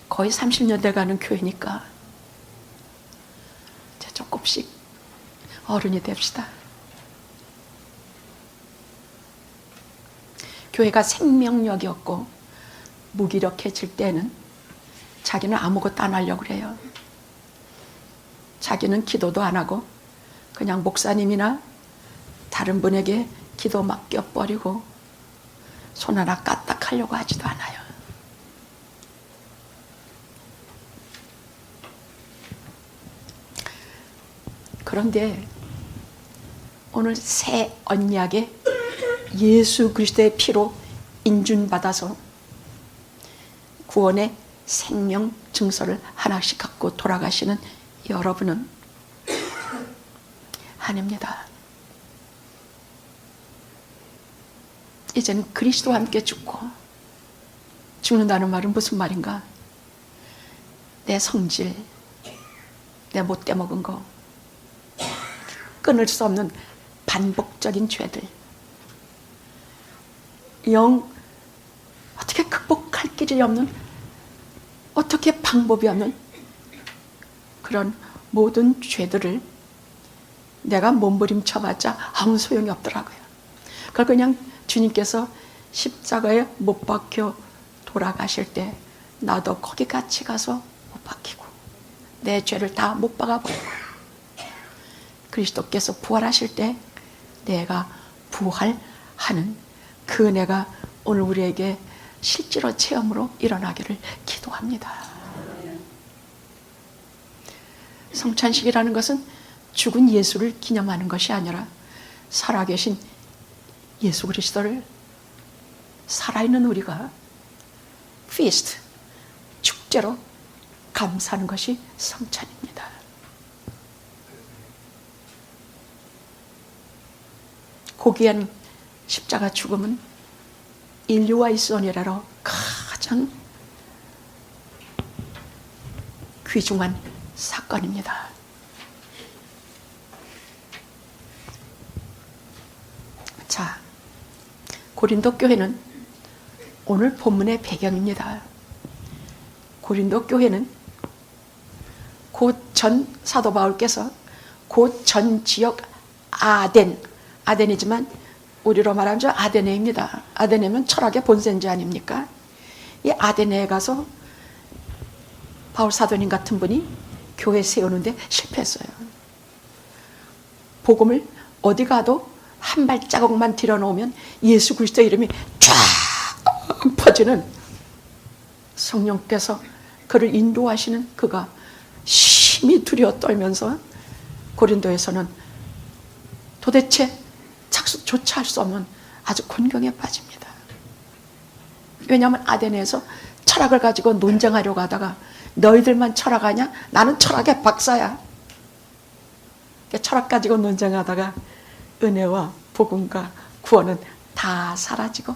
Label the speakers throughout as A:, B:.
A: 거의 30년 돼가는 교회니까 이제 조금씩 어른이 됩시다. 교회가 생명력이 없고 무기력해질 때는 자기는 아무것도 안 하려고 그래요. 자기는 기도도 안 하고 그냥 목사님이나 다른 분에게 기도 맡겨버리고 손 하나 까딱하려고 하지도 않아요. 그런데 오늘 새 언약에 예수 그리스도의 피로 인준받아서 구원의 생명 증서를 하나씩 갖고 돌아가시는 여러분은 아닙니다. 이제는 그리스도와 함께 죽고, 죽는다는 말은 무슨 말인가? 내 성질, 내 못돼 먹은 거, 끊을 수 없는 반복적인 죄들, 영 어떻게 극복할 길이 없는, 어떻게 방법이 없는 그런 모든 죄들을 내가 몸부림쳐봤자 아무 소용이 없더라고요. 그걸 그냥 주님께서 십자가에 못 박혀 돌아가실 때 나도 거기 같이 가서 못 박히고 내 죄를 다 못 박아버리고, 그리스도께서 부활하실 때 내가 부활하는 그 은혜가 오늘 우리에게 실제로 체험으로 일어나기를 기도합니다. 성찬식이라는 것은 죽은 예수를 기념하는 것이 아니라 살아계신 예수 그리스도를 살아있는 우리가 feast, 축제로 감사하는 것이 성찬입니다. 고귀한 십자가 죽음은 인류와 이스라엘로 가장 귀중한 사건입니다. 자, 고린도 교회는 오늘 본문의 배경입니다. 고린도 교회는 곧 전 사도 바울께서 곧 전 지역 아덴이지만 우리로 말하면 저 아데네입니다. 아데네면 철학의 본센지 아닙니까? 이 아데네에 가서 바울 사도님 같은 분이 교회 세우는데 실패했어요. 복음을 어디 가도 한 발자국만 들여놓으면 예수 그리스도 이름이 쫙 퍼지는, 성령께서 그를 인도하시는 그가 심히 두려워 떨면서 고린도에서는 도대체 착수조차 할 수 없는 아주 곤경에 빠집니다. 왜냐하면 아데네에서 철학을 가지고 논쟁하려고 하다가 너희들만 철학하냐? 나는 철학의 박사야. 철학 가지고 논쟁하다가 은혜와 복음과 구원은 다 사라지고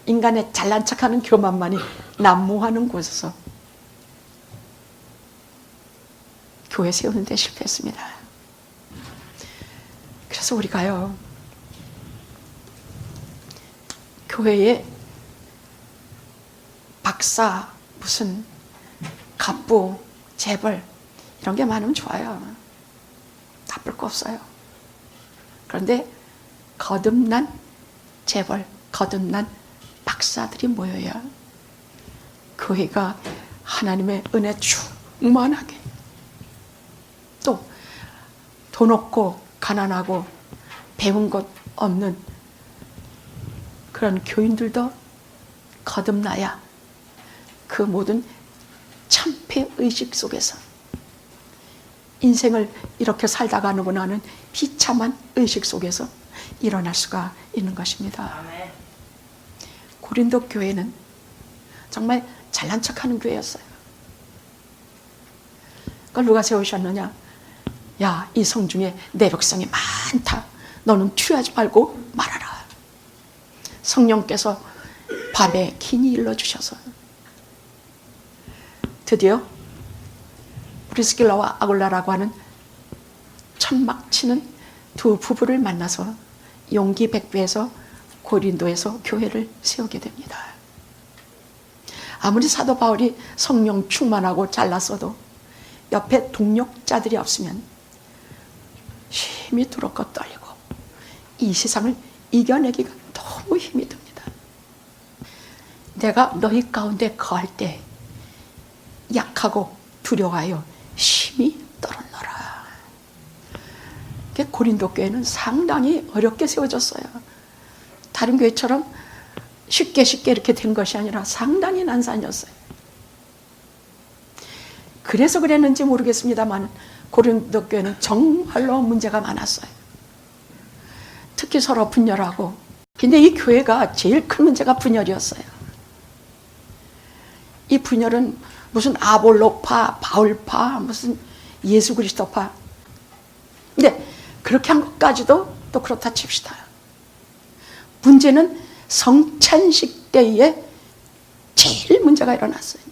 A: 인간의 잘난 척하는 교만만이 난무하는 곳에서 교회 세우는 데 실패했습니다. 그래서 우리가요, 교회에 박사, 무슨 갑부, 재벌 이런 게 많으면 좋아요. 나쁠 거 없어요. 그런데 거듭난 재벌, 거듭난 박사들이 모여야 교회가 하나님의 은혜 충만하게, 또 돈 없고 가난하고 배운 것 없는 그런 교인들도 거듭나야 그 모든 참패의식 속에서 인생을 이렇게 살다가 하는구나 하는 비참한 의식 속에서 일어날 수가 있는 것입니다. 고린도 교회는 정말 잘난 척하는 교회였어요. 그걸 누가 세우셨느냐? 야, 이 성 중에 내력성이 많다. 너는 투여하지 말고 말하라. 성령께서 밤에 긴히 일러주셔서 드디어 프리스길라와 아굴라라고 하는 천막치는 두 부부를 만나서 용기 백배해서 고린도에서 교회를 세우게 됩니다. 아무리 사도 바울이 성령 충만하고 잘났어도 옆에 동력자들이 없으면 힘이 두렵고 떨리고 이 세상을 이겨내기가 너무 힘이 듭니다. 내가 너희 가운데 거할 때 약하고 두려워하여 힘이 떨어져라. 고린도 교회는 상당히 어렵게 세워졌어요. 다른 교회처럼 쉽게 이렇게 된 것이 아니라 상당히 난산이었어요. 그래서 그랬는지 모르겠습니다만 고린도 교회는 정말로 문제가 많았어요. 특히 서로 분열하고. 근데 이 교회가 제일 큰 문제가 분열이었어요. 이 분열은 무슨 아볼로파, 바울파, 무슨 예수 그리스도파. 근데 그렇게 한 것까지도 또 그렇다 칩시다. 문제는 성찬식 때에 제일 문제가 일어났어요.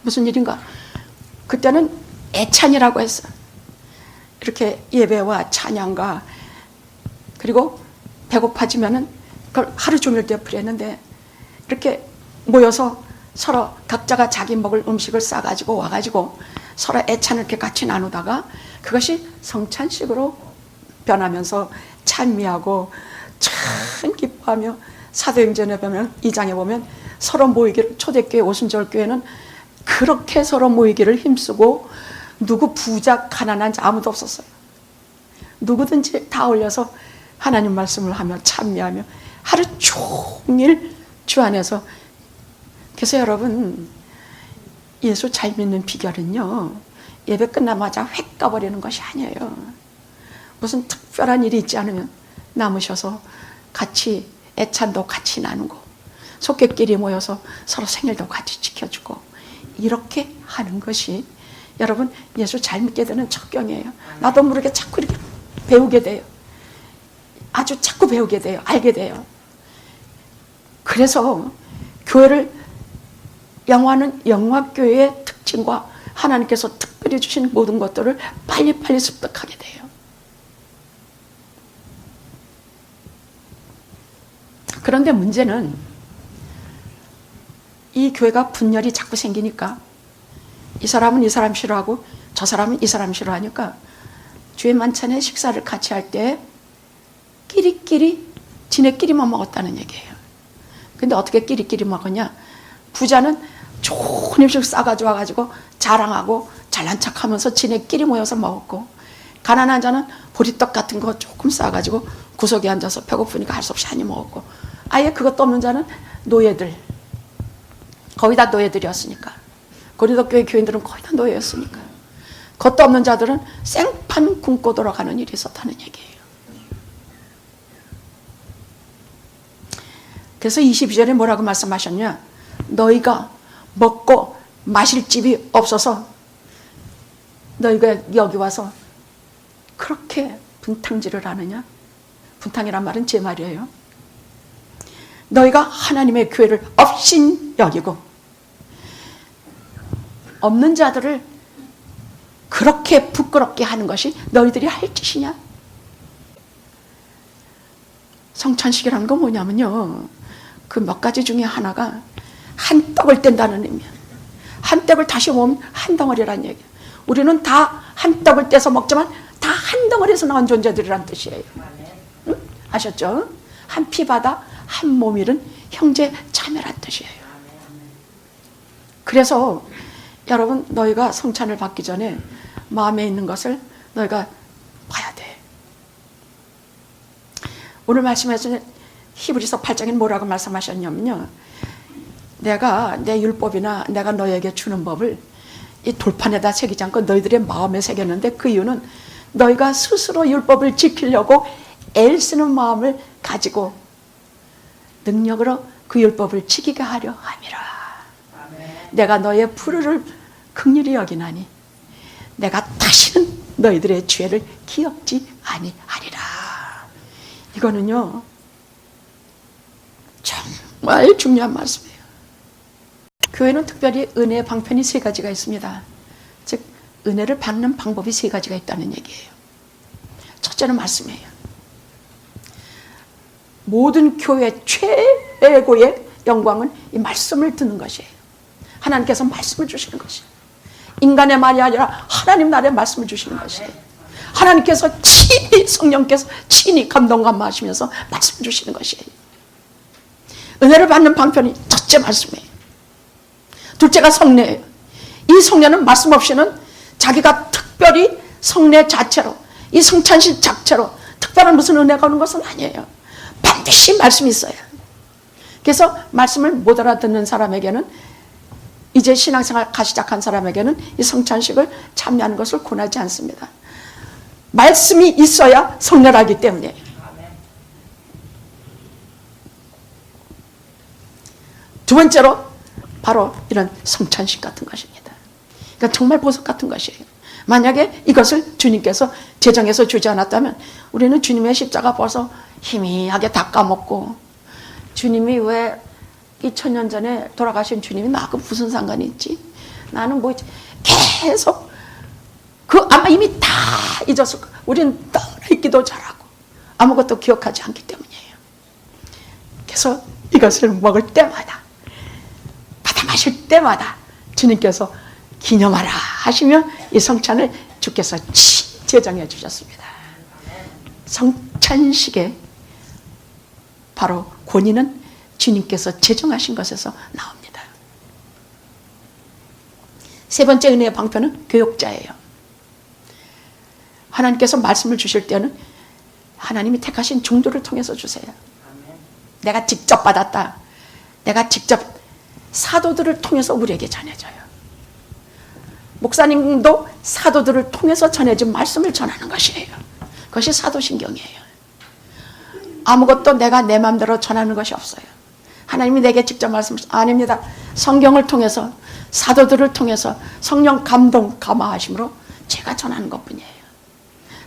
A: 무슨 일인가? 그때는 애찬이라고 했어. 이렇게 예배와 찬양과 그리고 배고파지면은 그걸 하루 종일 되풀이했는데 이렇게 모여서 서로 각자가 자기 먹을 음식을 싸가지고 와가지고 서로 애찬을 이렇게 같이 나누다가 그것이 성찬식으로 변하면서 찬미하고 참 기뻐하며 사도행전에 보면 2장에 보면 서로 모이기를 초대교회 오순절교회는 그렇게 서로 모이기를 힘쓰고 누구 부자 가난한 자 아무도 없었어요. 누구든지 다 올려서 하나님 말씀을 하며 찬미하며 하루 종일 주 안에서. 그래서 여러분 예수 잘 믿는 비결은요 예배 끝나자마자 획 가버리는 것이 아니에요. 무슨 특별한 일이 있지 않으면 남으셔서 같이 애찬도 같이 나누고 속객끼리 모여서 서로 생일도 같이 지켜주고 이렇게 하는 것이 여러분 예수 잘 믿게 되는 첫경이에요. 나도 모르게 자꾸 이렇게 배우게 돼요. 아주 자꾸 배우게 돼요. 알게 돼요. 그래서 교회를 양호하는 영화교회의 특징과 하나님께서 특별히 주신 모든 것들을 빨리빨리 습득하게 돼요. 그런데 문제는 이 교회가 분열이 자꾸 생기니까 이 사람은 이 사람 싫어하고 저 사람은 이 사람 싫어하니까 주의 만찬에 식사를 같이 할 때 끼리끼리 지네끼리만 먹었다는 얘기예요. 근데 어떻게 끼리끼리 먹었냐? 부자는 좋은 음식 싸가지고 와가지고 자랑하고 잘난 척하면서 지네끼리 모여서 먹었고 가난한 자는 보리떡 같은 거 조금 싸가지고 구석에 앉아서 배고프니까 할 수 없이 한입 먹었고 아예 그것도 없는 자는 노예들 거의 다 노예들이었으니까 고린도 교회 교인들은 거의 다 노예였으니까 그것도 없는 자들은 생판 굶고 돌아가는 일이 있었다는 얘기예요. 그래서 22절에 뭐라고 말씀하셨냐? 너희가 먹고 마실 집이 없어서 너희가 여기 와서 그렇게 분탕질을 하느냐? 분탕이란 말은 제 말이에요. 너희가 하나님의 교회를 업신 여기고 없는 자들을 그렇게 부끄럽게 하는 것이 너희들이 할 짓이냐? 성찬식이라는 건 뭐냐면요 그 몇 가지 중에 하나가 한 떡을 뗀다는 의미야. 한 떡을 다시 모으면 한 덩어리란 얘기야. 우리는 다 한 떡을 떼서 먹지만 다 한 덩어리에서 나온 존재들이란 뜻이에요. 응? 아셨죠? 한 피바다 한 몸이른 형제 자매란 뜻이에요. 그래서 여러분 너희가 성찬을 받기 전에 마음에 있는 것을 너희가 봐야 돼. 오늘 말씀에서 히브리서 8장에 뭐라고 말씀하셨냐면요 내가 내 율법이나 내가 너에게 주는 법을 이 돌판에다 새기지 않고 너희들의 마음에 새겼는데 그 이유는 너희가 스스로 율법을 지키려고 애쓰는 마음을 가지고 능력으로 그 율법을 지키게 하려 함이라. 내가 너의 불의를 긍휼히 여기나니 내가 다시는 너희들의 죄를 기억지 아니하리라. 이거는요 정말 중요한 말씀이에요. 교회는 특별히 은혜의 방편이 3가지가 있습니다. 즉 은혜를 받는 방법이 3가지가 있다는 얘기예요. 첫째는 말씀이에요. 모든 교회 최고의 영광은 이 말씀을 듣는 것이에요. 하나님께서 말씀을 주시는 것이에요. 인간의 말이 아니라 하나님 나라의 말씀을 주시는 것이에요. 하나님께서 친히, 성령께서 친히 감동 감화하시면서 말씀을 주시는 것이에요. 은혜를 받는 방편이 첫째 말씀이에요. 둘째가 성례예요. 이 성례는 말씀 없이는 자기가 특별히 성례 자체로, 이 성찬식 자체로 특별한 무슨 은혜가 오는 것은 아니에요. 반드시 말씀이 있어요. 그래서 말씀을 못 알아듣는 사람에게는, 이제 신앙생활 시작한 사람에게는 이 성찬식을 참여하는 것을 권하지 않습니다. 말씀이 있어야 성례하기 때문이에요. 두 번째로 바로 이런 성찬식 같은 것입니다. 그러니까 정말 보석 같은 것이에요. 만약에 이것을 주님께서 제정해서 주지 않았다면 우리는 주님의 십자가 벗어 희미하게 닦아먹고, 주님이 왜 2000년 전에 돌아가신 주님이 나하고 무슨 상관이 있지? 나는 뭐 계속 아마 이미 다 잊었을 거야. 우리는 떠나 있기도 잘하고 아무것도 기억하지 않기 때문이에요. 그래서 이것을 먹을 때마다, 받아 마실 때마다 주님께서 기념하라 하시며 이 성찬을 주께서 제정해 주셨습니다. 성찬식의 바로 권위는 주님께서 제정하신 것에서 나옵니다. 세 번째 은혜의 방편은 교육자예요. 하나님께서 말씀을 주실 때는 하나님이 택하신 종들을 통해서 주세요. 내가 직접 받았다. 내가 직접 사도들을 통해서 우리에게 전해져요. 목사님도 사도들을 통해서 전해진 말씀을 전하는 것이에요. 그것이 사도신경이에요. 아무것도 내가 내 마음대로 전하는 것이 없어요. 하나님이 내게 직접 말씀을, 아닙니다. 성경을 통해서, 사도들을 통해서 성령 감동 감화하심으로 제가 전하는 것뿐이에요.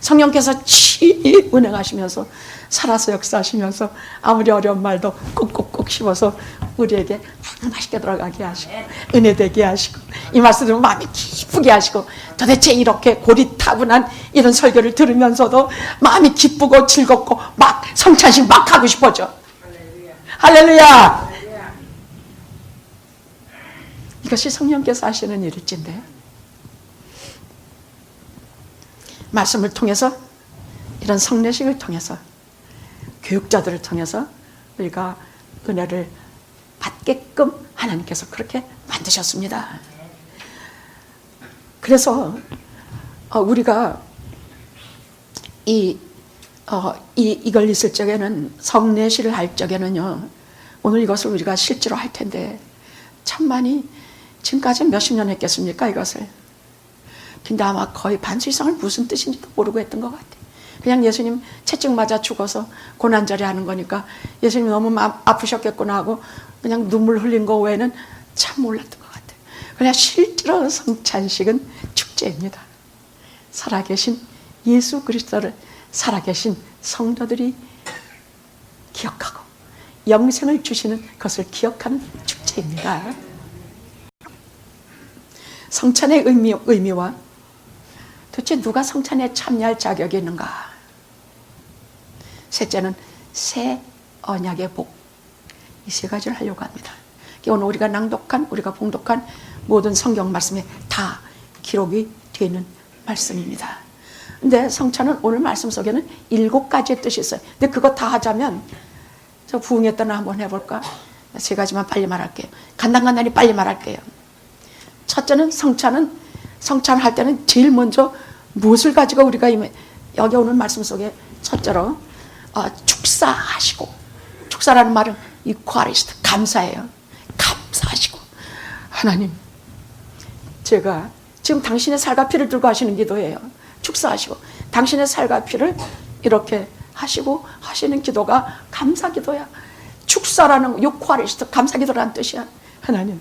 A: 성령께서 친히 운행하시면서 살아서 역사하시면서 아무리 어려운 말도 꾹꾹꾹 씹어서 우리에게 맛있게 돌아가게 하시고 은혜 되게 하시고 이 말씀을 마음이 기쁘게 하시고, 도대체 이렇게 고리타분한 이런 설교를 들으면서도 마음이 기쁘고 즐겁고 막 성찬식 막 하고 싶어져. 할렐루야. 이것이 성령께서 하시는 일일진데, 말씀을 통해서, 이런 성례식을 통해서, 교육자들을 통해서 우리가 은혜를 받게끔 하나님께서 그렇게 만드셨습니다. 그래서 우리가 이걸 있을 적에는, 성례식을 할 적에는요, 오늘 이것을 우리가 실제로 할 텐데 천만이 지금까지 몇십 년 했겠습니까 이것을. 근데 아마 거의 반수 이상을 무슨 뜻인지도 모르고 했던 것 같아요. 그냥 예수님 채찍 맞아 죽어서 고난절에 하는 거니까 예수님 너무 마음 아프셨겠구나 하고 그냥 눈물 흘린 거 외에는 참 몰랐던 것 같아요. 그냥 실제로 성찬식은 축제입니다. 살아계신 예수 그리스도를 살아계신 성도들이 기억하고 영생을 주시는 것을 기억하는 축제입니다. 성찬의 의미와 도대체 누가 성찬에 참여할 자격이 있는가? 셋째는 새 언약의 복. 이 세 가지를 하려고 합니다. 오늘 우리가 낭독한, 우리가 봉독한 모든 성경 말씀에 다 기록이 되는 말씀입니다. 근데 성찬은 오늘 말씀 속에는 7가지의 뜻이 있어요. 근데 그거 다 하자면, 저 부흥했던 한번 해볼까? 3가지만 빨리 말할게요. 간단간단히 빨리 말할게요. 첫째는 성찬할 때는 제일 먼저 무엇을 가지고 우리가 여기 오는 말씀 속에 첫째로 축사하시고, 축사라는 말은 이퀄리스트, 감사예요. 감사하시고, 하나님, 제가 지금 당신의 살과 피를 들고 하시는 기도예요. 축사하시고, 당신의 살과 피를 이렇게 하시고 하시는 기도가 감사 기도야. 축사라는 유퀄리스트, 감사 기도라는 뜻이야. 하나님,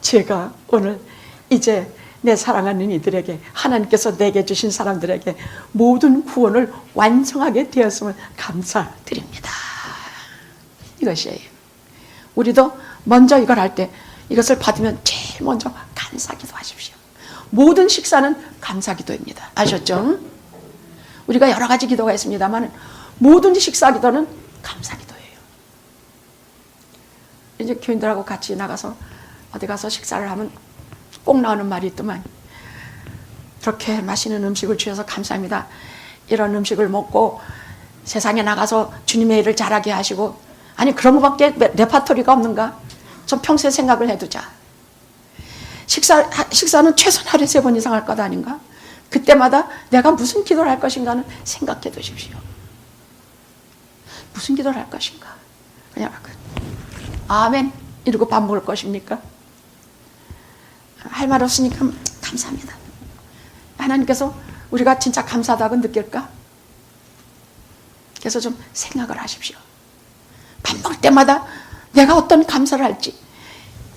A: 제가 오늘 이제 내 사랑하는 이들에게, 하나님께서 내게 주신 사람들에게 모든 구원을 완성하게 되었음을 감사드립니다. 이것이에요. 우리도 먼저 이걸 할 때, 이것을 받으면 제일 먼저 감사기도 하십시오. 모든 식사는 감사기도입니다. 아셨죠? 우리가 여러 가지 기도가 있습니다만 모든 식사기도는 감사기도예요. 이제 교인들하고 같이 나가서 어디 가서 식사를 하면 꼭 나오는 말이 있더만, 그렇게 맛있는 음식을 주셔서 감사합니다. 이런 음식을 먹고 세상에 나가서 주님의 일을 잘하게 하시고, 아니 그런 것밖에 레파토리가 없는가? 좀 평소에 생각을 해두자. 식사는 최소한 하루에 3번 이상 할 것 아닌가? 그때마다 내가 무슨 기도를 할 것인가는 생각해 두십시오. 무슨 기도를 할 것인가? 그냥 아멘 이러고 밥 먹을 것입니까? 할 말 없으니까 감사합니다. 하나님께서 우리가 진짜 감사하다고 느낄까? 그래서 좀 생각을 하십시오. 밥 먹을 때마다 내가 어떤 감사를 할지,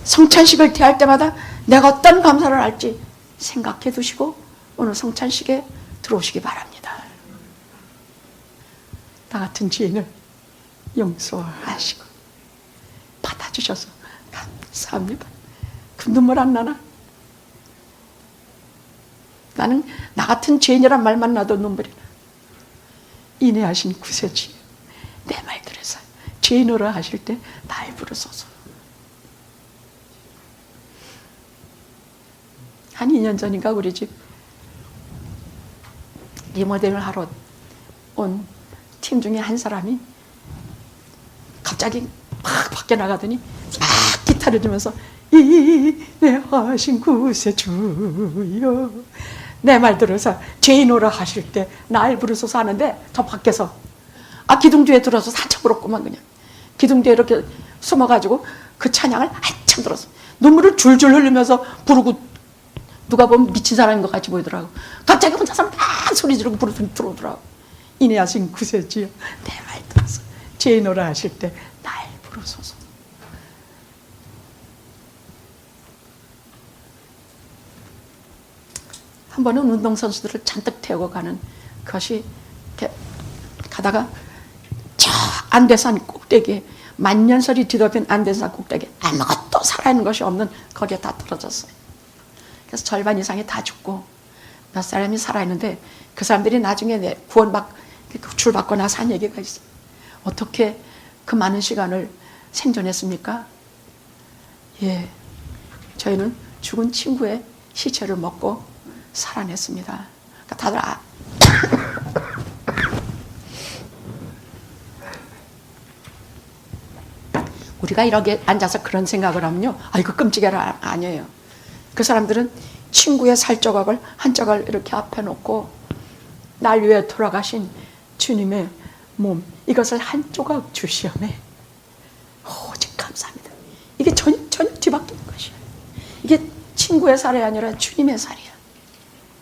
A: 성찬식을 대할 때마다 내가 어떤 감사를 할지 생각해 두시고 오늘 성찬식에 들어오시기 바랍니다. 나 같은 죄인을 용서하시고 받아주셔서 감사합니다. 그 눈물 안 나나? 나는 나 같은 죄인이란 말만 나도 눈물이 나. 인내하신 구세주여, 내 말 들으사 죄인으로 하실 때 날 부르소서. 한 2년 전인가 우리 집 리모델을 하러 온 팀 중에 한 사람이 갑자기 막 밖에 나가더니 막 기타를 들면서 인내하신 구세주여, 내 말 들어서 죄인으로 하실 때 날 부르소서 하는데, 저 밖에서 기둥 뒤에 들어서 한참 울었구만. 그냥 기둥 뒤에 이렇게 숨어가지고 그 찬양을 한참 들었어. 눈물을 줄줄 흘리면서 부르고, 누가 보면 미친 사람인 것 같이 보이더라고. 갑자기 혼자서 막 소리 지르고 들어오더라고. 인내하신 구세주여, 내 말 들어서 죄인으로 하실 때 날 부르소서. 한 번은 운동선수들을 잔뜩 태우고 가는 것이, 이렇게 가다가 저 안대산 꼭대기에, 만년설이 뒤덮인 안대산 꼭대기에 아무것도 살아있는 것이 없는 거기에 다 떨어졌어요. 그래서 절반 이상이 다 죽고 몇 사람이 살아있는데, 그 사람들이 나중에 구출받고 나서 한 얘기가 있어요. 어떻게 그 많은 시간을 생존했습니까? 예, 저희는 죽은 친구의 시체를 먹고 살아냈습니다. 그러니까 다들 우리가 이렇게 앉아서 그런 생각을 하면요, 이거 끔찍해라, 아니에요. 그 사람들은 친구의 살조각을 한 조각 이렇게 앞에 놓고 날 위해 돌아가신 주님의 몸, 이것을 한 조각 주시오매 오직 감사합니다. 이게 전혀 뒤바뀌는 것이에요. 이게 친구의 살이 아니라 주님의 살이야.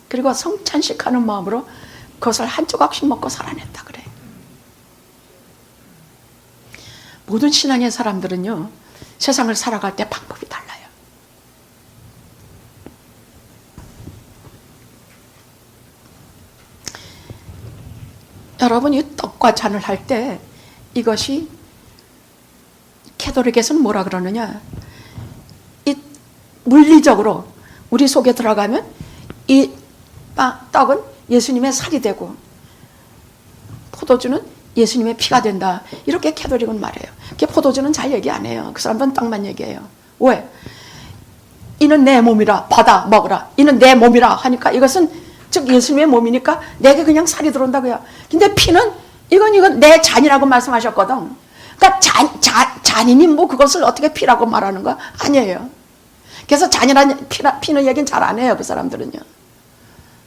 A: 그리고 성찬식 하는 마음으로 그것을 한 조각씩 먹고 살아냈다 그래. 모든 신앙의 사람들은요, 세상을 살아갈 때 방법이 달라요. 여러분이 떡과 잔을 할 때 이것이, 캐톨릭에서는 뭐라 그러느냐, 이 물리적으로 우리 속에 들어가면 이 떡은 예수님의 살이 되고 포도주는 예수님의 피가 된다, 이렇게 캐톨릭은 말해요. 포도주는 잘 얘기 안 해요. 그 사람들은 떡만 얘기해요. 왜? 이는 내 몸이라, 받아 먹으라. 이는 내 몸이라 하니까, 이것은 즉 예수님의 몸이니까 내게 그냥 살이 들어온다고요. 근데 피는 이건 내 잔이라고 말씀하셨거든. 그러니까 잔이니 뭐 그것을 어떻게 피라고 말하는 거 아니에요. 그래서 잔이라는 피는 얘기는 잘 안 해요, 그 사람들은요.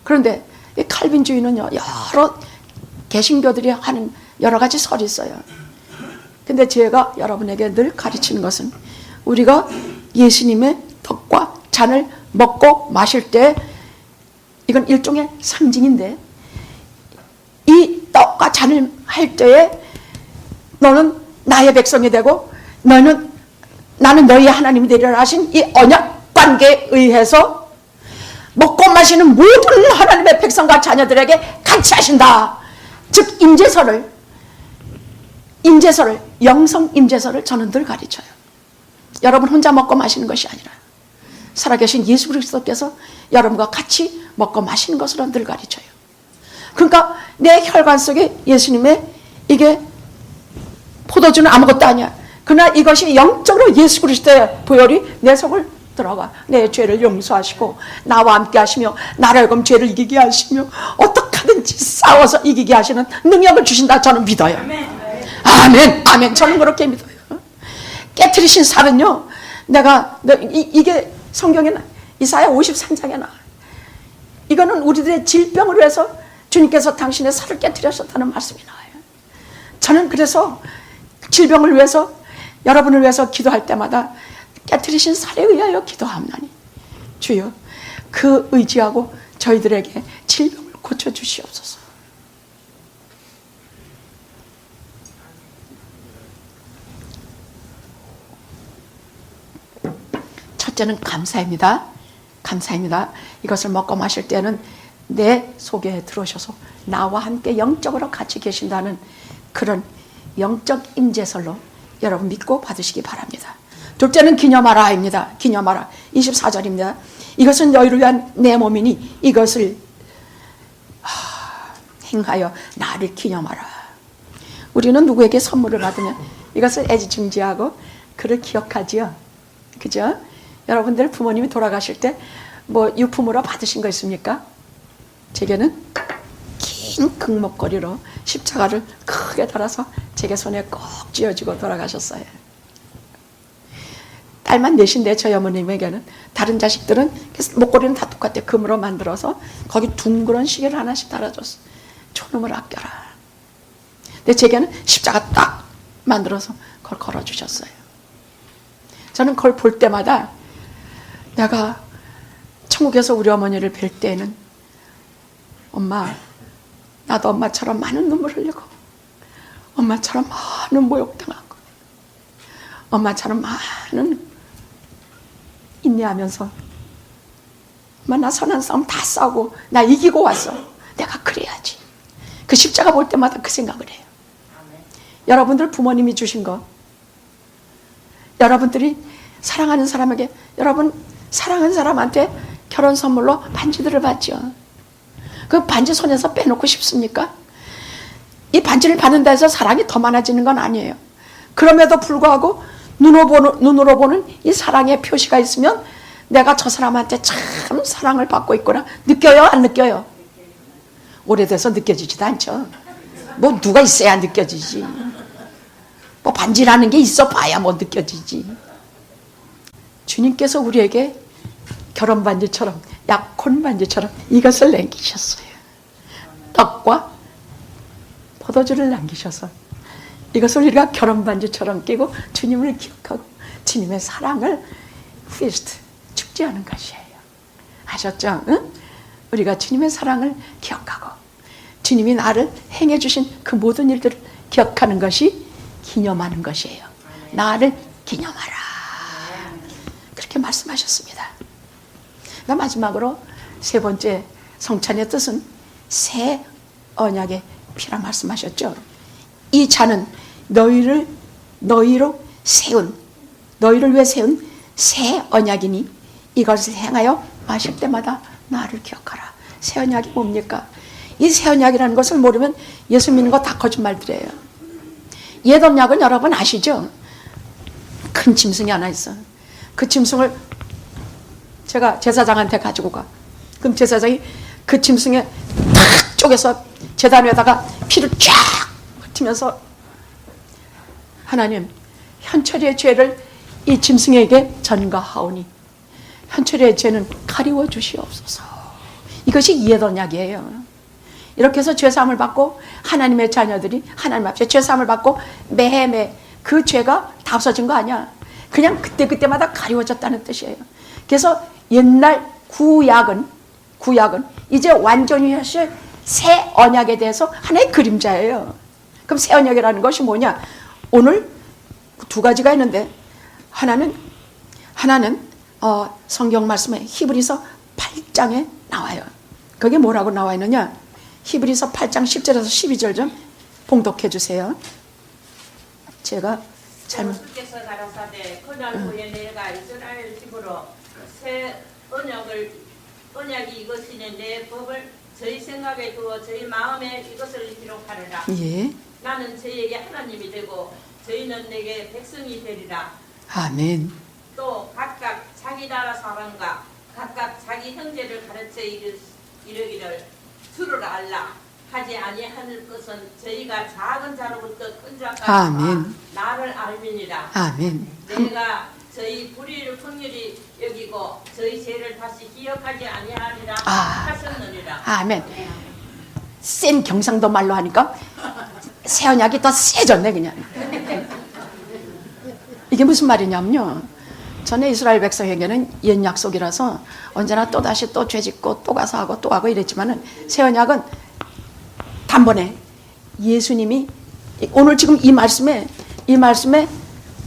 A: 그런데 이 칼빈주의는요, 여러 개신교들이 하는 여러 가지 설이 있어요. 근데 제가 여러분에게 늘 가르치는 것은, 우리가 예수님의 떡과 잔을 먹고 마실 때, 이건 일종의 상징인데, 이 떡과 잔을 할 때에 너는 나의 백성이 되고 나는 너희의 하나님이 되리라 하신 이 언약 관계에 의해서 먹고 마시는 모든 하나님의 백성과 자녀들에게 같이 하신다. 즉 임재설을, 영성 임재설을 저는 늘 가르쳐요. 여러분 혼자 먹고 마시는 것이 아니라 살아계신 예수 그리스도께서 여러분과 같이 먹고 마시는 것으로 늘 가르쳐요. 그러니까 내 혈관 속에 예수님의, 이게 포도주는 아무것도 아니야. 그러나 이것이 영적으로 예수 그리스도의 보혈이 내 속을 들어가 내 죄를 용서하시고 나와 함께 하시며 나를 하여금 죄를 이기게 하시며 어떻게든지 싸워서 이기게 하시는 능력을 주신다. 저는 믿어요. 아멘. 아멘. 저는 그렇게 믿어요. 깨트리신 살은요, 이게 성경에 이사야 53장에 나와요. 이거는 우리들의 질병을 위해서 주님께서 당신의 살을 깨트리셨다는 말씀이 나와요. 저는 그래서 질병을 위해서, 여러분을 위해서 기도할 때마다 깨트리신 살에 의하여 기도하옵나니 주여 그 의지하고 저희들에게 질병을 고쳐주시옵소서. 첫째는 감사입니다. 감사입니다. 이것을 먹고 마실 때는 내 속에 들어오셔서 나와 함께 영적으로 같이 계신다는 그런 영적 임재설로 여러분 믿고 받으시기 바랍니다. 둘째는 기념하라입니다. 기념하라. 24절입니다. 이것은 너희를 위한 내 몸이니 이것을 행하여 나를 기념하라. 우리는 누구에게 선물을 받으면 이것을 애지중지하고 그를 기억하지요. 그죠? 여러분들 부모님이 돌아가실 때 뭐 유품으로 받으신 거 있습니까? 제게는 긴 금목걸이로 십자가를 크게 달아서 제게 손에 꼭 쥐어주고 돌아가셨어요. 딸만 넷인데 저희 어머님에게는. 다른 자식들은 목걸이는 다 똑같아. 금으로 만들어서 거기 둥그런 시계를 하나씩 달아줬어. 저놈을 아껴라. 근데 제게는 십자가 딱 만들어서 그걸 걸어주셨어요. 저는 그걸 볼 때마다 내가 천국에서 우리 어머니를 뵐 때에는 엄마, 나도 엄마처럼 많은 눈물 흘리고 엄마처럼 많은 모욕당하고 엄마처럼 많은 인내하면서 엄마 나 선한 싸움 다 싸우고 나 이기고 왔어. 내가 그래야지. 그 십자가 볼 때마다 그 생각을 해요. 여러분들 부모님이 주신 거, 여러분들이 사랑하는 사람에게, 여러분 사랑하는 사람한테 결혼 선물로 반지들을 받죠. 그 반지 손에서 빼놓고 싶습니까? 이 반지를 받는다 해서 사랑이 더 많아지는 건 아니에요. 그럼에도 불구하고 눈으로 보는 이 사랑의 표시가 있으면 내가 저 사람한테 참 사랑을 받고 있구나. 느껴요? 안 느껴요? 오래돼서 느껴지지도 않죠. 뭐 누가 있어야 느껴지지. 뭐 반지라는 게 있어 봐야 뭐 느껴지지. 주님께서 우리에게 결혼 반지처럼, 약혼 반지처럼 이것을 남기셨어요. 떡과 포도주를 남기셔서 이것을 우리가 결혼 반지처럼 끼고 주님을 기억하고 주님의 사랑을 피스트, 축제하는 것이에요. 아셨죠? 응? 우리가 주님의 사랑을 기억하고 주님이 나를 행해 주신 그 모든 일들을 기억하는 것이 기념하는 것이에요. 나를 기념하라. 그렇게 말씀하셨습니다. 마지막으로 세 번째 성찬의 뜻은 새 언약의 피라 말씀하셨죠. 이 잔은 너희를 위해 세운 새 언약이니 이것을 행하여 마실 때마다 나를 기억하라. 새 언약이 뭡니까? 이 새 언약이라는 것을 모르면 예수 믿는 거 다 거짓말들이에요. 옛 언약은 여러분 아시죠? 큰 짐승이 하나 있어. 그 짐승을 제가 제사장한테 가지고 가. 그럼 제사장이 그 짐승에 탁 쪼개서 제단 위에다가 피를 쫙 흩으면서 하나님, 현철이의 죄를 이 짐승에게 전가하오니 현철이의 죄는 가리워 주시옵소서. 이것이 옛 언약이에요. 이렇게 해서 죄사함을 받고 하나님의 자녀들이 하나님 앞에 죄사함을 받고 매해 그 죄가 다 없어진 거 아니야. 그냥 그때마다 가리워졌다는 뜻이에요. 그래서 옛날 구약은 이제 완전히 하실 새 언약에 대해서 하나의 그림자예요. 그럼 새 언약이라는 것이 뭐냐? 오늘 두 가지가 있는데 하나는 성경 말씀에 히브리서 8장에 나와요. 거기에 뭐라고 나와 있느냐? 히브리서 8장 10절에서 12절 좀 봉독해 주세요. 제가 잘못.
B: 주께서 가라사대 그날 후에 내가 이스라엘 집으로 새 언약이 이것이니 내 법을 저희 생각에 두어 저희 마음에 이것을 기록하리라.
A: 예.
B: 나는 저희에게 하나님이 되고 저희는 내게 백성이 되리라.
A: 아멘.
B: 또 각각 자기 나라 사람과 각각 자기 형제를 가르쳐 이르기를 주를 알라 하지 아니하는 것은 저희가 작은 자로부터 큰 자까지
A: 아멘.
B: 나를 알미니라.
A: 아멘.
B: 내가 저희 불의를 긍휼히 여기고 저희 죄를 다시 기억하지 아니하리라 하셨느니라.
A: 아멘. 센 경상도 말로 하니까 새 언약이 더 세졌네 그냥. 이게 무슨 말이냐면요, 전에 이스라엘 백성에게는 옛 약속이라서 언제나 또다시 또 죄짓고 또 가서 하고 또 하고 이랬지만은 새 언약은 단번에 예수님이 오늘 지금 이 말씀에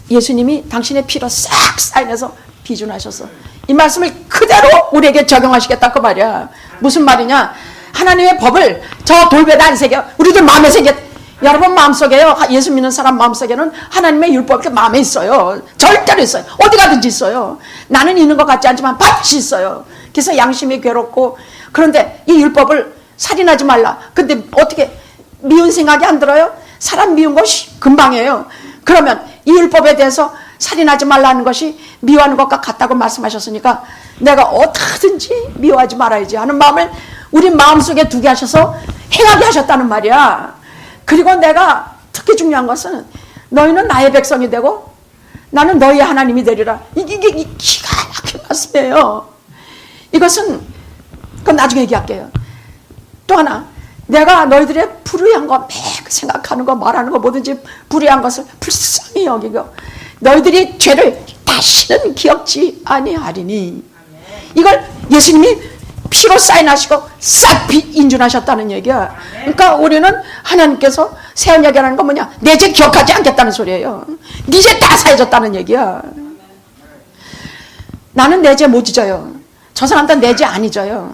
A: 예수님이 당신의 피로 싹 사인해서 비준하셔서 이 말씀을 그대로 우리에게 적용하시겠다 그 말이야. 무슨 말이냐, 하나님의 법을 저 돌배에 안 새겨 우리들 마음에 새겨. 여러분 마음속에요, 예수 믿는 사람 마음속에는 하나님의 율법이 마음에 있어요. 절대로 있어요. 어디 가든지 있어요. 나는 있는 것 같지 않지만 반드시 있어요. 그래서 양심이 괴롭고, 그런데 이 율법을 살인하지 말라. 근데 어떻게 미운 생각이 안 들어요? 사람 미운 것이 금방이에요. 그러면 이 율법에 대해서 살인하지 말라는 것이 미워하는 것과 같다고 말씀하셨으니까 내가 어떻게든지 미워하지 말아야지 하는 마음을 우리 마음속에 두게 하셔서 행하게 하셨다는 말이야. 그리고 내가 특히 중요한 것은 너희는 나의 백성이 되고 나는 너희의 하나님이 되리라. 이게 기가 막힌 말씀이에요. 이것은 그건 나중에 얘기할게요. 또 하나, 내가 너희들의 불의한 거, 생각하는 거, 말하는 거, 뭐든지 불의한 것을 불쌍히 여기고 너희들이 죄를 다시는 기억지 아니하리니. 이걸 예수님이 피로 사인하시고 싹 인준하셨다는 얘기야. 그러니까 우리는 하나님께서 새 언약이라는 건 뭐냐, 내 죄 기억하지 않겠다는 소리예요. 네 죄 다 사해졌다는 얘기야. 나는 내 죄 못 잊어요. 저 사람도 내 죄 안 잊어요.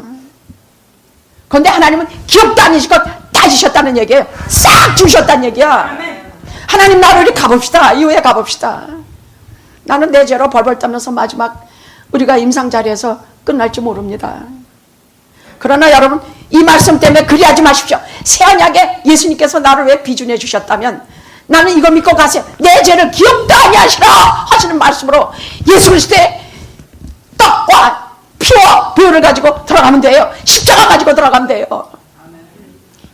A: 그런데 하나님은 기억도 안 잊으시고 다 주셨다는 얘기예요. 싹 주셨다는 얘기야. 하나님 나라로 가봅시다. 이후에 가봅시다. 나는 내 죄로 벌벌 떨면서 마지막 우리가 임상자리에서 끝날지 모릅니다. 그러나 여러분, 이 말씀 때문에 그리하지 마십시오. 새 언약에 예수님께서 나를 왜 비준해 주셨다면 나는 이거 믿고 가세요. 내 죄를 기억도 아니하시라 하시는 말씀으로 예수 그리스도의 떡과 피와 보혈을 가지고 들어가면 돼요. 십자가 가지고 들어가면 돼요.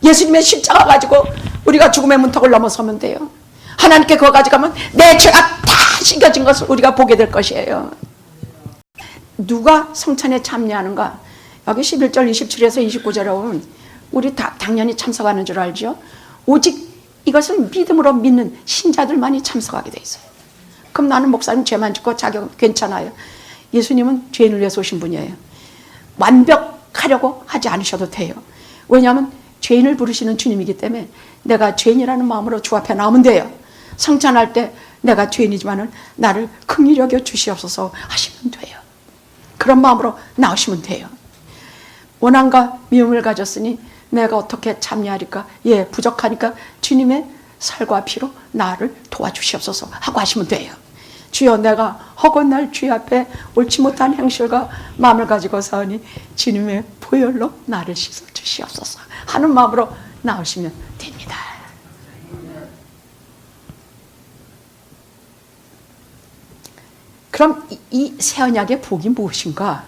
A: 예수님의 십자가 가지고 우리가 죽음의 문턱을 넘어서면 돼요. 하나님께 그거 가져가면 내 죄가 다 씻겨진 것을 우리가 보게 될 것이에요. 누가 성찬에 참여하는가? 여기 11절 27에서 29절에 보면 우리 다 당연히 참석하는 줄 알죠. 오직 이것을 믿음으로 믿는 신자들만이 참석하게 돼 있어요. 그럼 나는 목사님 죄만 짓고 자격 괜찮아요. 예수님은 죄인을 위해서 오신 분이에요. 완벽하려고 하지 않으셔도 돼요. 왜냐하면 죄인을 부르시는 주님이기 때문에 내가 죄인이라는 마음으로 주 앞에 나오면 돼요. 성찬할 때 내가 죄인이지만은 나를 긍휼히 여겨 주시옵소서 하시면 돼요. 그런 마음으로 나오시면 돼요. 원함과 미움을 가졌으니 내가 어떻게 참여하리까? 예, 부족하니까 주님의 살과 피로 나를 도와주시옵소서 하고 하시면 돼요. 주여, 내가 허건날 주의 앞에 옳지 못한 행실과 마음을 가지고 사오니 주님의 보혈로 나를 씻어 주시옵소서 하는 마음으로 나오시면 됩니다. 그럼 이 새 언약의 복이 무엇인가?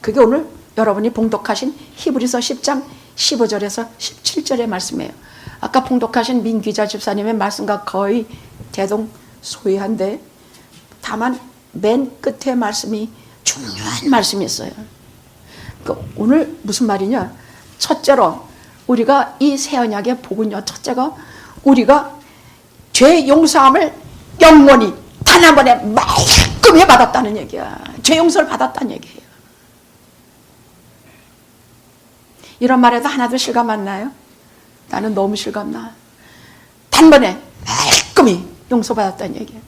A: 그게 오늘 여러분이 봉독하신 히브리서 10장 15절에서 17절의 말씀이에요. 아까 봉독하신 민기자 집사님의 말씀과 거의 대동소이한데 다만 맨 끝에 말씀이 중요한 말씀이 있어요. 오늘 무슨 말이냐? 첫째로 우리가 이 새 언약의 복은요, 첫째가 우리가 죄 용서함을 영원히 단 한 번에 말끔히 받았다는 얘기야. 죄 용서를 받았다는 얘기예요. 이런 말에도 하나도 실감 안 나요? 나는 너무 실감나. 단번에 말끔히 용서받았다는 얘기예요.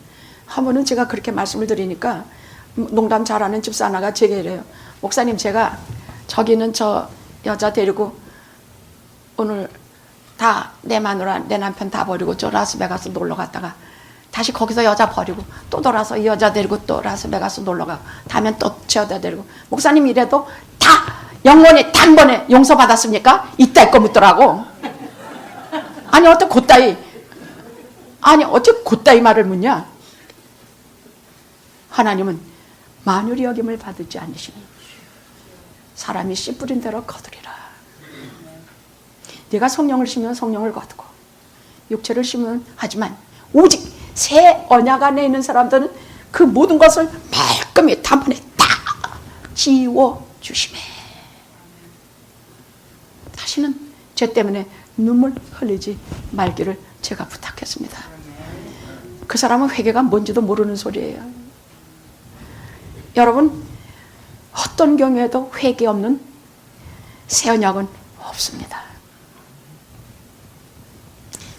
A: 한 번은 제가 그렇게 말씀을 드리니까 농담 잘하는 집사 하나가 제게 이래요. 목사님, 제가 저기 있는 저 여자 데리고 오늘 다 내 마누라 내 남편 다 버리고 저 라스베가스 놀러 갔다가 다시 거기서 여자 버리고 또 돌아서 이 여자 데리고 또 라스베가스 놀러 가고 다음엔 또 저 여자 데리고, 목사님 이래도 다 영원히 단번에 용서받았습니까? 이따 거 묻더라고. 아니 어떻게 그따위 아니 어째 곧다 이 말을 묻냐? 하나님은 만유리 여김을 받지 않으시니 사람이 씨 뿌린 대로 거두리라. 네가 성령을 심으면 성령을 거두고 육체를 심으면 하지만 오직 새 언약 안에 있는 사람들은 그 모든 것을 말끔히 단번에 다 지워주시매. 다시는 죄 때문에 눈물 흘리지 말기를 제가 부탁했습니다. 그 사람은 회개가 뭔지도 모르는 소리예요. 여러분, 어떤 경우에도 회개 없는 새 언약은 없습니다.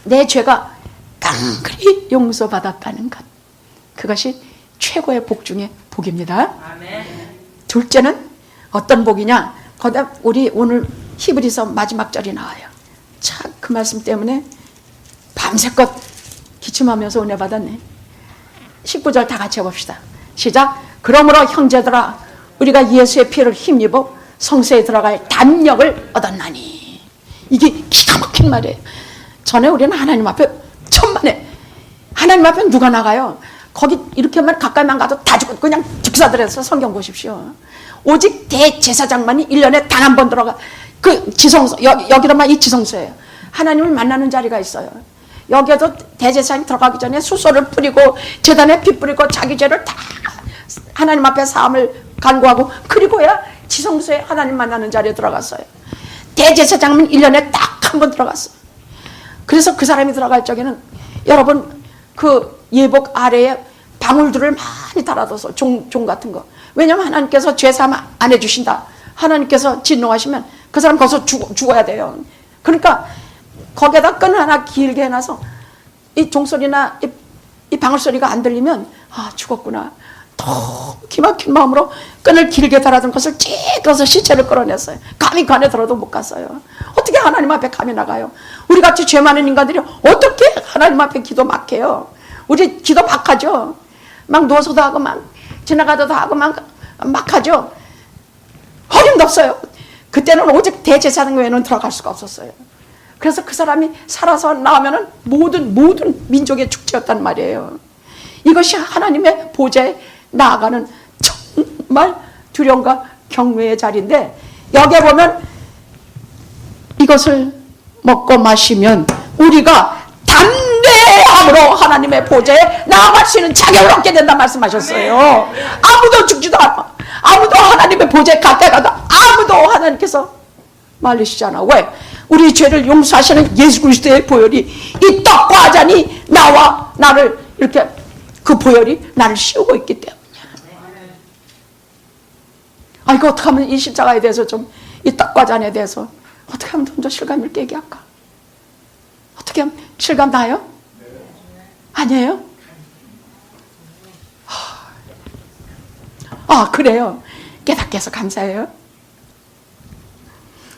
A: 내 죄가 깡그리 용서받았다는 것, 그것이 최고의 복 중에 복입니다.
B: 아멘.
A: 둘째는 어떤 복이냐? 거기다 우리 오늘 히브리서 마지막 절이 나와요. 참 그 말씀 때문에 밤새껏 기침하면서 은혜 받았네. 19절 다 같이 해봅시다. 시작. 그러므로 형제들아, 우리가 예수의 피를 힘입어 성소에 들어갈 담력을 얻었나니. 이게 기가 막힌 말이에요. 전에 우리는 하나님 앞에 천만에, 하나님 앞에 누가 나가요? 거기 이렇게만 가까이만 가도 다 죽고 그냥 직사들에서 성경 보십시오. 오직 대제사장만이 1년에 단 한 번 들어가. 그 지성소, 여기로만 이 지성소예요. 하나님을 만나는 자리가 있어요. 여기에도 대제사장이 들어가기 전에 수소를 뿌리고 제단에 피 뿌리고 자기 죄를 다 하나님 앞에 사함을 간구하고, 그리고야 지성소에 하나님 만나는 자리에 들어갔어요. 대제사장은 1년에 딱 한 번 들어갔어요. 그래서 그 사람이 들어갈 적에는 여러분 그 예복 아래에 방울들을 많이 달아둬서 종 같은 거. 왜냐하면 하나님께서 죄사함 안 해주신다. 하나님께서 진노하시면 그 사람 거기서 죽어야 돼요. 그러니까 거기에다 끈을 하나 길게 해놔서 이 종소리나 이 방울소리가 안 들리면 아 죽었구나. 더 기막힌 마음으로 끈을 길게 달아둔 것을 찢어서 시체를 끌어냈어요. 감히 관에 들어도 못 갔어요. 어떻게 하나님 앞에 감히 나가요? 우리같이 죄 많은 인간들이 어떻게 하나님 앞에 기도 막 해요? 우리 기도 막 하죠. 막 누워서도 하고 막 지나가다도 하고 막 하죠. 어림도 없어요. 그때는 오직 대제사장 외에는 들어갈 수가 없었어요. 그래서 그 사람이 살아서 나오면은 모든 민족의 축제였단 말이에요. 이것이 하나님의 보좌에 나아가는 정말 두려움과 경외의 자리인데, 여기에 보면 이것을 먹고 마시면 우리가 담대함으로 하나님의 보좌에 나아갈 수 있는 자격을 얻게 된다 말씀하셨어요. 아무도 죽지도 않아. 아무도 하나님의 보좌에 가까이 가도 아무도 하나님께서 말리시잖아. 왜? 우리 죄를 용서하시는 예수 그리스도의 보혈이, 이 떡과 잔이 나와 나를 이렇게, 그 보혈이 나를 씌우고 있기 때문이야. 아, 이거 어떻게 하면 이 십자가에 대해서 좀, 이 떡과 잔에 대해서 어떻게 하면 좀 더 실감을 깨게 할까? 어떻게 하면 실감 나요? 아니에요? 아, 그래요. 깨닫게 해서 감사해요.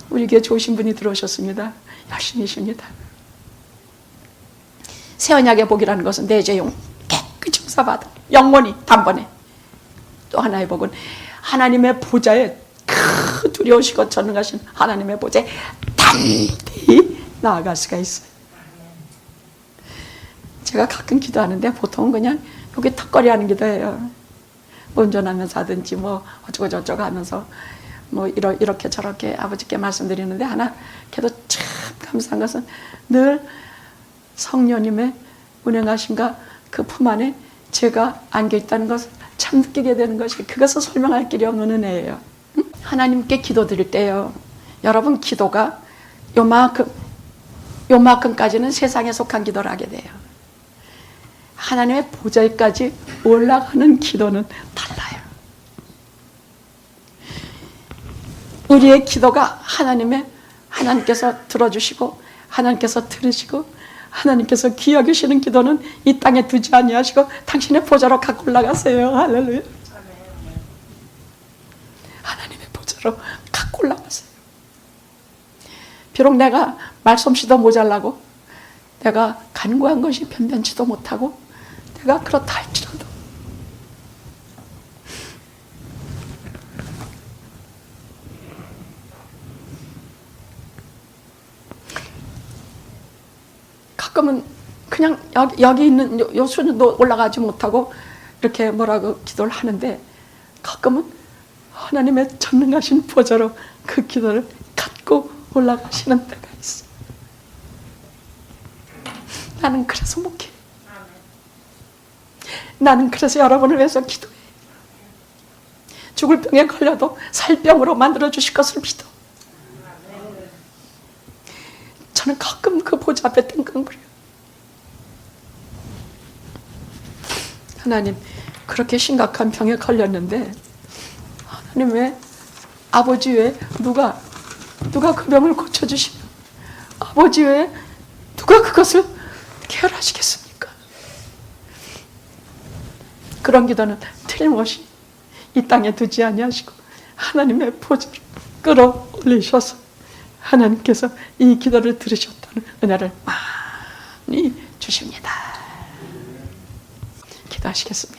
A: 우리 교회 좋으신 분이 들어오셨습니다. 열심히십니다. 새 언약의 복이라는 것은 내 죄 깨끗이 용서받아 영원히 단번에. 또 하나의 복은 하나님의 보좌에 그 두려우시고 전능하신 하나님의 보좌에 단대히 나아갈 수가 있어요. 제가 가끔 기도하는데 보통은 그냥 여기 턱걸이 하는 기도예요. 운전하면서 하든지 뭐 어쩌고 저쩌고 하면서 뭐 이렇게 저렇게 아버지께 말씀드리는데, 하나 그래도 참 감사한 것은 늘 성령님의 운행하심과 그 품 안에 제가 안겨있다는 것을 참 느끼게 되는 것이, 그것을 설명할 길이 없는 은혜예요. 하나님께 기도드릴 때요, 여러분 기도가 요만큼까지는 세상에 속한 기도를 하게 돼요. 하나님의 보좌에까지 올라가는 기도는 달라요. 우리의 기도가 하나님께서 들어주시고 하나님께서 들으시고 하나님께서 귀여기시는 기도는 이 땅에 두지 아니하시고 당신의 보좌로 갖고 올라가세요. 할렐루야. 하나님의 보좌로 갖고 올라가세요. 비록 내가 말솜씨도 모자라고 내가 간구한 것이 변변치도 못하고 내가 그렇다 할지라도 가끔은 그냥 여기 있는 요 수준도 올라가지 못하고 이렇게 뭐라고 기도를 하는데 가끔은 하나님의 전능하신 보좌로 그 기도를 갖고 올라가시는 때가 있어. 나는 그래서 목회. 나는 그래서 여러분을 위해서 기도해. 죽을 병에 걸려도 살 병으로 만들어 주실 것을 믿어. 저는 가끔 그 보좌 앞에 뜬금거려요. 하나님, 그렇게 심각한 병에 걸렸는데 하나님 왜 아버지 외에 누가 그 병을 고쳐주시며 아버지 외에 누가 그것을 케어하시겠습니까? 그런 기도는 틀림없이 이 땅에 두지 아니하시고 하나님의 보좌를 끌어올리셔서 하나님께서 이 기도를 들으셨다는 은혜를 많이 주십니다. 기도하시겠습니다.